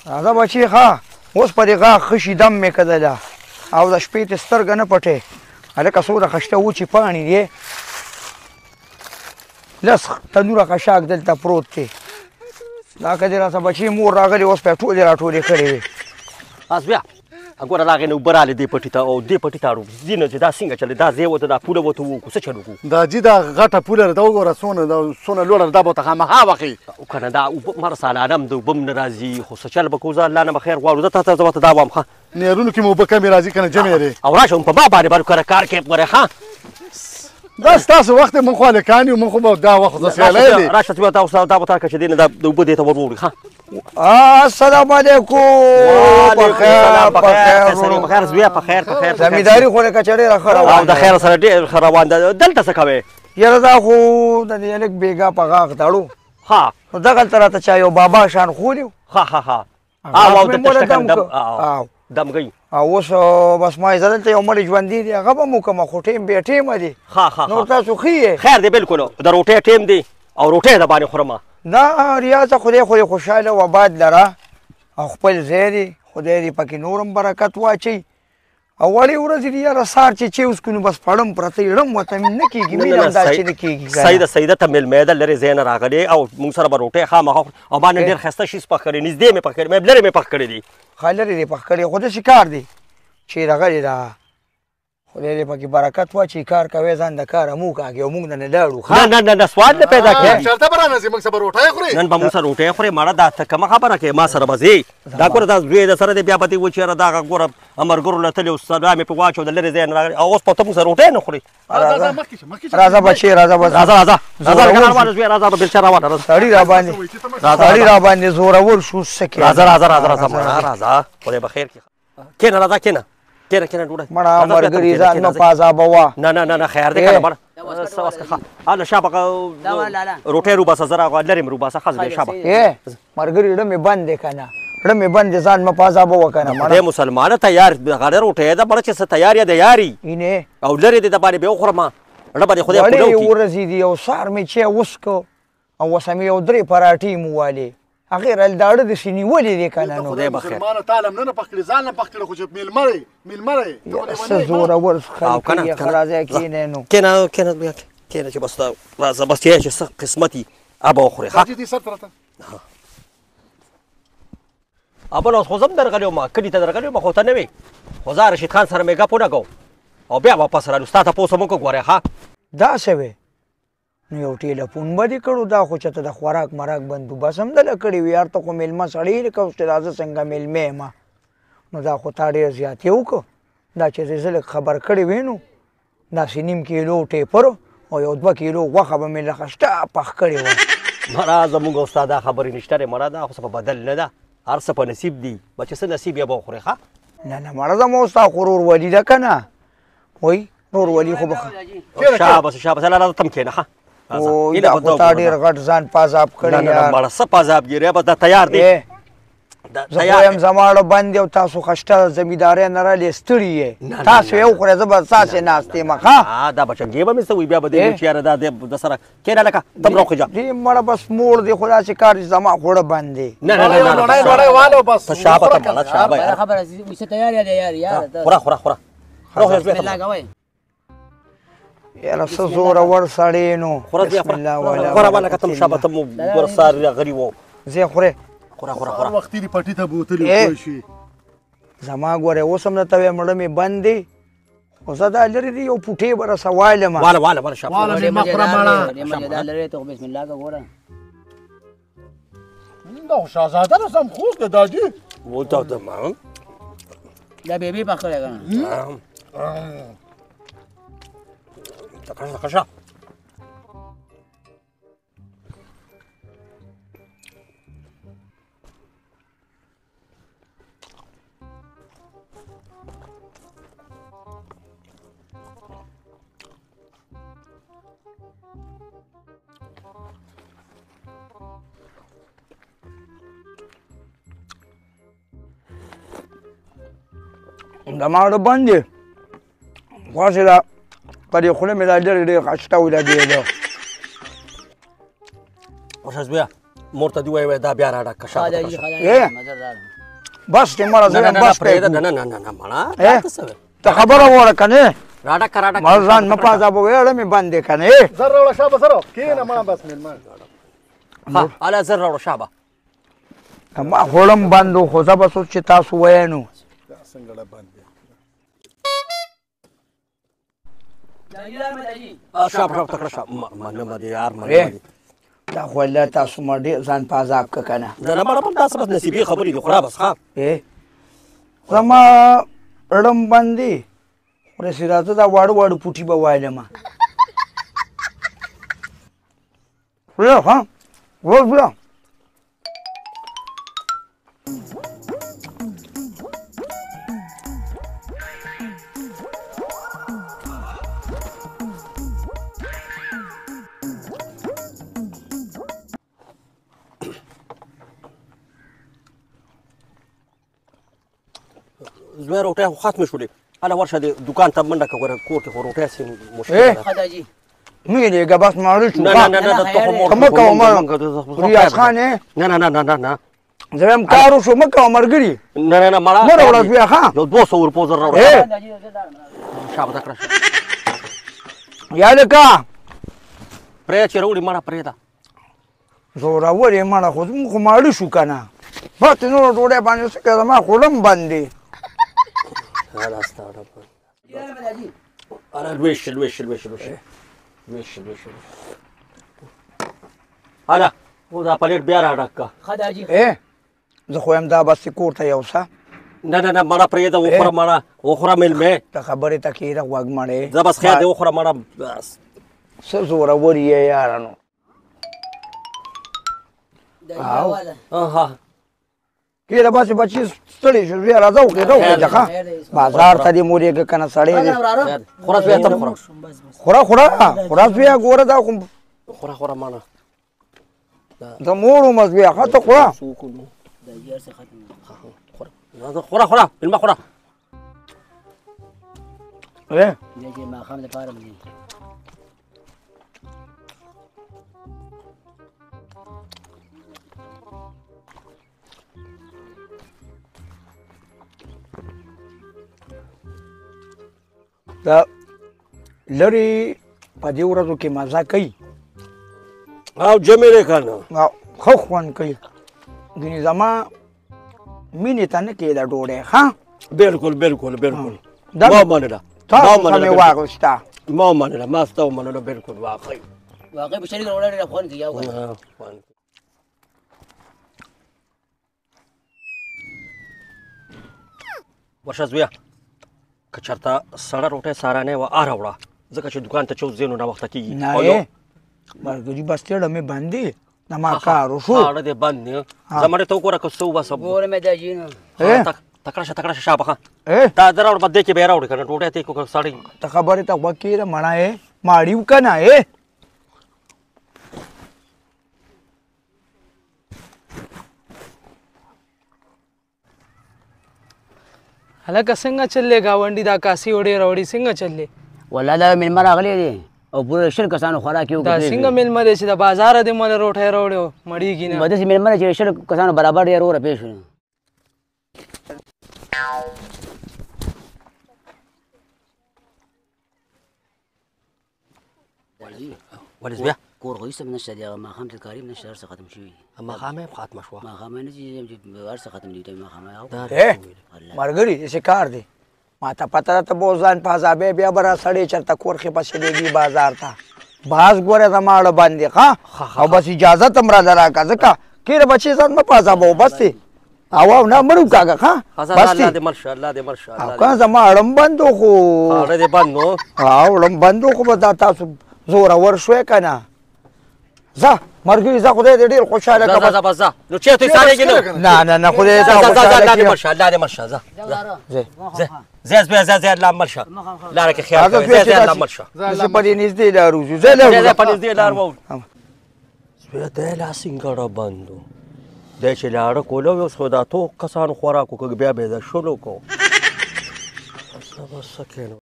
راځه بچي ښه اوس په دې غاښ ښه شي دم مې کړله او د شپې ته سترګه نه پټې هلکه څومره خشته وچې پاڼې دي لس تنوره خشاک دلته پروت دی دا که دې راته بچي مور راغلې اوس به یې ټولې راټولې کړې وې اس بیا ګوره راغې نو اوبه راغلې دې پټي ته او دې پټي ته اړو ځینې چې دا څنګه چلې دا ځای وته دا پوله وته وکړو څه چل وکړو دا جي دا غټه پوله ده وګوره څونه لوړه ده دا به ورته خامخا وښي او که نه دا اوبه مر سالانه د اوبه م نه راځي خو څه چل به کوو زه الله نه به خیر غواړو زه ته زه ورته دا وایم ښه نیرونو کې مو اوبه کمې راځي که نه جمع دی او راشه په ما باندې به کره کار کوې ګورې ښه دا ستاسو وخت دی موږ خو هلکان یو موږ خو به دا وخت زه سیالی دی راشه بیا دا به تا که چې دی نه دا د اوبه دې ته ور وړي ښه السلام علیکم بخیر زویه په خیر په خیر زمینداري خو لکه چې ډېره ښه او د خیر سره ډېر ښه روان ده دلته څه کوې یاره دا خو د دې هلک بېګا په غاښ تړو ها نو دغلته راته چا یو بابا شان ښولي ها او د تشکن دم گئی او اوس بس ما یې زه دلته یو مړی ژوندي دی هغه به مو کومه خو ټیم بې ټیمه دی نور تاسو ښه یې خیر دی بلکل د روټۍ ټیم دی او روټۍ د باندې خورمه دا ریاضه خدای خو دې خوشحاله و آباد لره او خپل ځای دی خدای دې پکې نورم برکت واچوي او وړې ورځې دي یاره سهار چې اوس کو نو بس پړم پرته یې ړم ورته نه کېږي مینه هم داسې نه کېږي صحیح ده صحیح ده ته میلمه ده لرې ځای نه راغلی او موږ سره به روټۍ خامخا او ما نن ډېر ښایسته شیز پخ کړی نږدې مې پخ کړی مې لرې مې پخ کړی دي ښه لرې دې پخ کړی خو داسې کار دی چې راغلی ده خدای دې پکې برکت واچوي کار کوې ځان د کاره مو کاږي او موږ نه نه لاړو نه سوال نه پیدا کړي چېرته به رانځې موږ سره به روټۍ خورې نن به موږ سره روټۍ خورې ماړه دا ته کومه خبره کوې ما سره به ځې دا ګوره دا زوی د سره دی بیا به دې وچ یاره دغه ګوره امرګرو له تلې سلا مې پې واچو د لرې ځای نه راغلی او اوس په ته موږ سره روټۍ نه خورې راځه بچې راځه بېلچه روانه سړي راباندې زورور شو څه کې راځه خدای به خیر کړي کښېنه راځه کښېنه کېنه ډوډۍ مړه مرګري ځان مه په عذابوه نه خیر دی که نه مړه هله شابه روټۍ روباسه زه لرې مې روباسه ښه دی شابه مرګري ړه مې بند دی که نه ړه مې بند دی ځان مه په عذابوه که نه خدای مسلمانه تیار هغه روټۍ ده مړه چې څه تیار یې د یاري او لرې دی د باندې بیا وخورم ړه به دې خدای پلو کړي وړې ورځې دي یو سهار مې چای وڅکه او اوس مې یو 3 پراټې مو والې هغې داړه داسې نیولې دی که نه نو خدای مسلمانه تعالی هم نه پخ کړي ځان نه پخ کړي خو چې مېلمه دی څه زورور خلک یې راځه کښېنئ نو کښېنه چې بس راځه بس چې څه قسمت وي هغه به وخورې ابل اوس خو زه هم درغلی وم کلي ته درغلی وم خو ته نه وې خو زه رشید خان سره مې ګپ ولګو او بیا واپس رالو ستا تپوس هم وکړو ګورې ښه داسې وې نو یو ټیلیفون به دې کړو دا خو چې ته د خوراک مراک بندوبست هم دله کړی وي یار ته خو میلمه سړی لکه اوس چې دا زه څنګه میلمه یم نو دا خو تا ډېر زیات یې وکړو دا چې زه لږ خبر کړی وې نو داسې نیم کیلو ټیپر او یو 2 کیلو غوښه به مې لږ شته پخ کړې وه مړه زموږ او ستا دا خبرې نشته دی مړه دا خو څه په بدل نه ده هر څه په نصیب دي بچې څه نصیب یې به وخورې ښه نه مړه زما او ستا خو ورورولي ده که نه وایي ورورولي خو به شابس الله راځه تم کښېنه ښه او دا خو تا ډېر غټ ځان پازاب کړی یار مړه څه پازاب ګیری بس دا تیار دی زه پوهیم زما اړه بند دی او تاسو خشته زمیندارۍ نه رالې ستړي یې تاسو یې وخورئ زه به ستاسې ناست یم ښه دا بچنګې به مې څه وي بیا به دې چې یاره دا د سره کښېنه لکه تم راوخېږه دې مړه بس موړ دی خو داسې کار چې زما خوړه بند دی شابه ته مړه شابه خوره یاره څه زورور سړی نو خوره ولکه تم شابه ته مو ګوره سار غري و ځې خورې خوره وختي دې پټي ته بوتلې پوه شي زما ګورې اوس هم درته وایم مړه مې بند دی خو زه دا لرې دی یو پوټې به راسه والم واله شابه دا خو شهزاده رسم خوست دی داجي دا بیبي پخ کړی که نه کشه زما اړه بند دی خواسې ده په دې خوله مې دا ډېر خشته ولګېده اوس بیا مور ته دې وایي دا بیا راډک که شابه خدای ايه. مزردار بس دې مړه نه زه نه نه بس پرېږده کوي نه نه نه نه مړه ايه. ته څه وایې؟ ته خبره وره کنه راډک که راډک مړ ځان نه پازابو ویړه مې باندې کنه زر راوړه شابه سره کېنه ما بس مېلمه ها هله زر راوړه شابه ما خورم بندو خو زه به سوچ چې تاسو وینو دا څنګه ډه باندې شابه شابه تکړه شابه منه مه دې یار منه ايه. مه دې دا خو الله تاسو مړ ډېر ځان په عذاب که کنه نه نه مړه داسې بس نصیبي خبرې دي خورا بس ښه زما رړم باندې رسېدا ته دا واړه واړه پوټي به وایلم بیا ها ور بیا زما روټۍ خو ختمې شولې هله ورشه دې دوکان ته منډه که ګوره کور کې خو روټۍ سي مشکل ايه. ده خدای مې لېږه بس ماړه شو نه نه نه نه ته خو مور مه کوه مړ ریاض خان نه نه نه نه نه نه زه وایم کار وشو مه کوه ملګري نه نه نه مړه مه راوړه بیا ښه یو 200 روپو زر راوړه ايه. شابه تکړه یا لکه پرې چې راوړي مړه پرېږده زورور یې مړه خو زموږ خو ماړه شو که نه بس نور ډوډۍ باندې څه کوې زما خولم بند دی هله ستاره هله لویشل لویشل لویشل لویشل لویشل لویشل هله او دا پلیټ بیا راډک که خدای زه خو یم دا بس کور ته یوسه نه نه نه مړه پرېږده وخوره مړه وخوره مېلمې ته خبرې ته کېده غوږ مړې زه بس خیر دې وخوره مړه بس څه زورور یې یارانو ها کېده بسې بچي ستړي شو بیا راځه وکړې وکړې ښه بازار ته دې مورېږه که نه سړی دی خوره بیا ته خوره خوره خوره بیا ګوره دا خو خوره خوره مړه د مور ومس بیا ښه ته خوره خوره خوره مېلمه خوره ماښام دپاره مې دا لرې په دې ورځو کې مزه کوي او جمع دی که نه ښه خوند کوي ګینې زما مینې ته نه کېده ډوډۍ ښه بالکل بالکل بالکل دا ما ومنله تاسو ته مې واغوسته ما ومنله ما ستا ومنله بالکل واقعي واقعي په شریک وړاندې خوند کوي یو ورشه زویه که چېرته سړه روټۍ سارانۍ وه راوړه ځکه چې دوکان ته چې اوس ځې نو ناوخته کېږي نه ملګري بس تېړه مې بندې زما کار وشو اړه دې بند نه زمانه ته وګوره که څه وباسه ګوره مې دا جینو تکړه شه شابه ښه دا د راوړه بد دی کې به یې راوړې که نه ډوډۍ ته یې سړی ته خبرې ته غوږ کېږده مړه یې ماړي و که نه هلکه څنګه چلې ګاونډي دا کاسي وړې راوړي څنګه چلې والله دا مېلمه راغلی دی او پوره 100 کسانو خوراک یې دا څنګه مېلمه دی چې د بازاره دې مله روټۍ راوړی و مړېږي نه داسې مېلمه دی چې 100 کسانو برابر ډېر وره پېښ شو ولې زویه کور خو هېڅ هم نشته دی هغه ماښام ترکاري هم نشته هر څه ختم شوي ماښام یې ختمه شوه ماښام نه چې هر څه ختم دي ماښام ملګري داسې کار دی ما ته پته ده ته به اوس ځان په عذابې بیا به راسړې چېرته کور کې پسې لېږي بازار ته باز ګوره زما اړه باندې ښه او بس اجازت هم راله راکړه ځکه کېره بچې ځان مه په عذابوه بس دی او نه مړ وکاږه ښه بس الله دې مرشه الله دې مرشه او که زما اړم بند و خو اړه دې بند نو اړم بند و خو به دا تاسو زورور شوې که نه ځه ملګري ځه خدای دې ډېر خوشحاله کړه ځه بس ځه نو چېرته یې سارېږي نو نه نه خدای ځه ته ځه الله خوشحاله دې کړي مرشه الله دې مرشه ځه ځه ځه الله مرشه لاره کې خیال کوئ ځه الله مرشه زه په دې نږدې لار وځو ځه په نږدې لار ووځو زویه دی لا سینګاړه بند و دی چې لاړه کوله اوس خو دا څو کسانو خوراک وکړ بیا به یې د شلو کو بس څه کېنو